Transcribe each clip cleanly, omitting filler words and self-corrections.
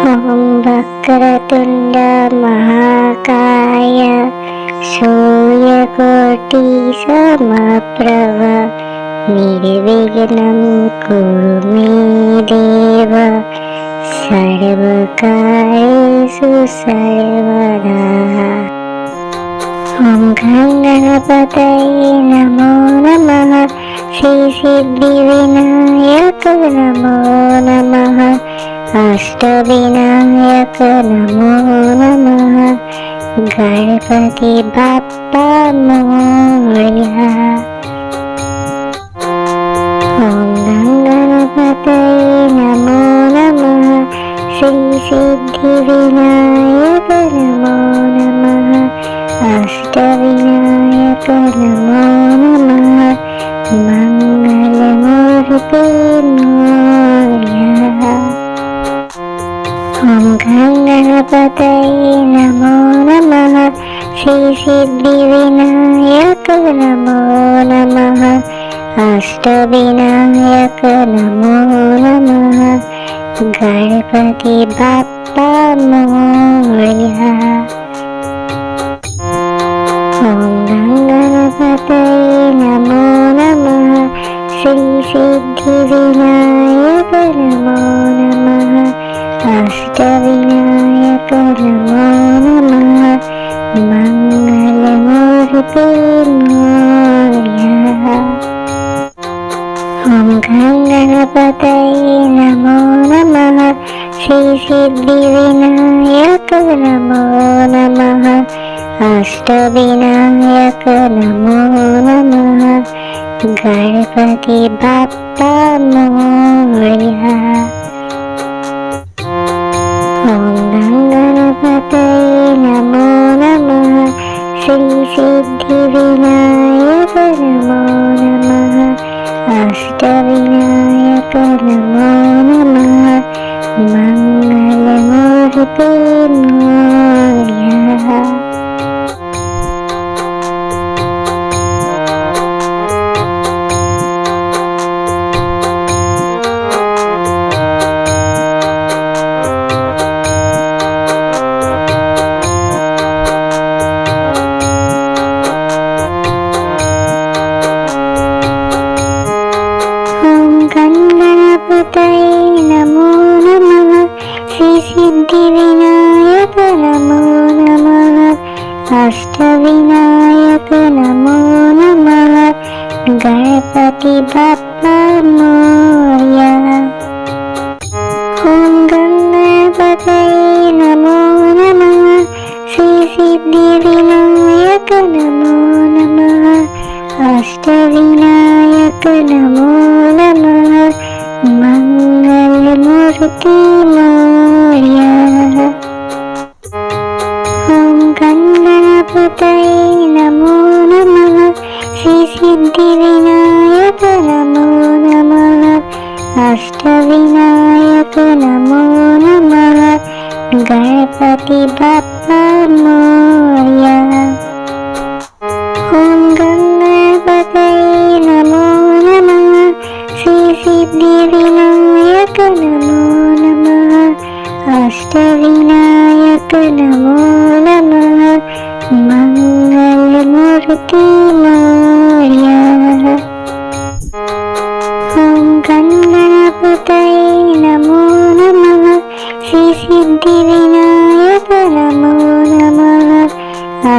ॐ वक्रतुण्ड महाकाय सूर्यकोटि समप्रभ निर्विघ्नं कुरु मे देव सर्वकार्येषु सर्वदा। ॐ गणपतये नमो नमः। श्री सिद्धिविनायक नमो नमः। अष्टविनायक नमो नमः। गणपति बाप्पा मोरया। ॐ गणपतये नमो नमः। श्री सिद्धिविनायक नमो नमः। अष्टविनायक नमो नमः। मंगलमूर्ते मोरया। ॐ गणपतये नमो नमः। श्री सिद्धिविनायक नमो नमः। अष्टविनायक नमो नमः। गणपति बाप्पा मोरया। ॐ गणपतये नमो नमः। श्री सिद्धिविनायक नमो नमः। अष्टविनायक नमो नमः। मंगलमूर्ते मोरया। ॐ गणपतये नमो नमः। श्री सिद्धिविनायक नमो नमः। अष्टविनायक नमो नमः। गणपति बाप्पा मोरया। ॐ गणपतये नमो नमः। श्री सिद्धिविनायक नमो नमः। अष्टविनायक नमो नमः। मंगलमूर्ते मोरया। गणपतये नमो नमः। श्री सिद्धिविनायक नमो नमः। अष्टविनायक नमो नमः। गणपति बाप्पा मोरया। ॐ गणपतये नमो नमः। श्री सिद्धिविनायक नमो नमः। अष्टविनायक नमो नमः। मंगलमूर्ते मोरया। ॐ गणपतये नमो नमः। श्री सिद्धिविनायक नमो नमः। अष्टविनायक नमो नमः। गणपति बाप्पा मोरया। ॐ गणपतये नमो नमः। श्री सिद्धिविनायक नमो नमः। अष्टविनायक नमो नमः। मंगलमूर्ते मोरया। ॐ गणपतये नमो नमः। श्री सिद्धिविनायक नमो नमः।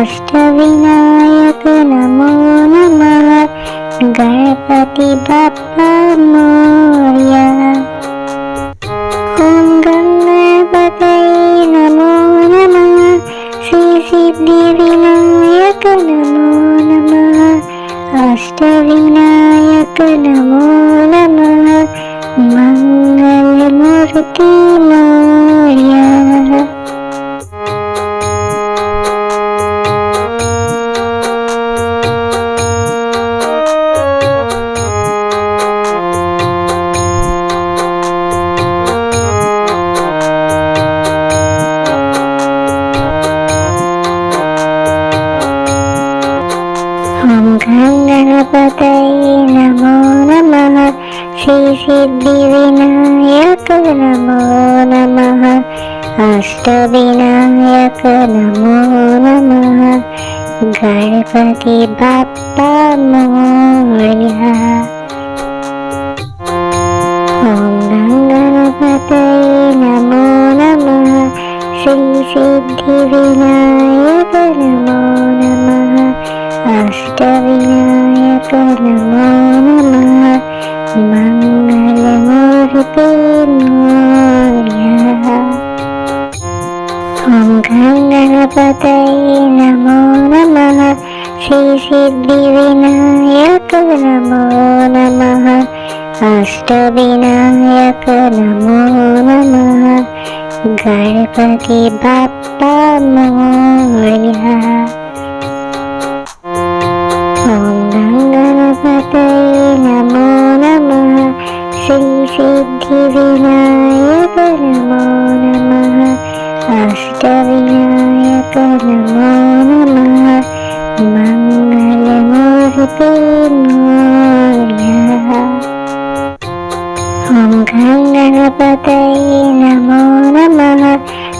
अष्टविनायक नमो नमः। गणपति बाप्पा मोरया। ॐ गणपतये नमो नमः। अष्टविनायक नमो नमः गणपति बाप्पा मोरया। ॐ गणपतये नमो नमः श्री सिद्धिविनायक नमो नमः अष्टविनायक नमो नमः मंगलमूर्ते मोरया। ॐ गणपतये नमो नमः श्री सिद्धिविनायक नमो नमः अष्टविनायक नमो नमः गणपति बाप्पा मोरया। ॐ गणपतये नमो नमः श्री सिद्धिविनायक नमो नमः अष्टविनायक नमो नमः मंगलमूर्ते मोरया। ॐ गणपतये नमो नमः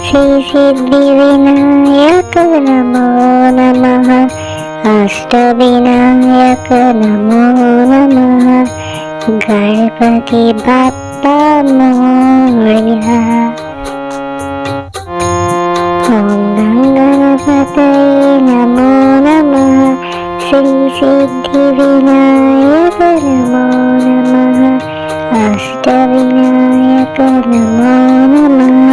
श्री सिद्धिविनायक नमो नमः अष्टविनायक नमो नमः गणपति बाप्पा मोरया। ॐ गणपतये नमो नमः श्री सिद्धिविनायक नमो नमः अष्टविनायक नमो नमः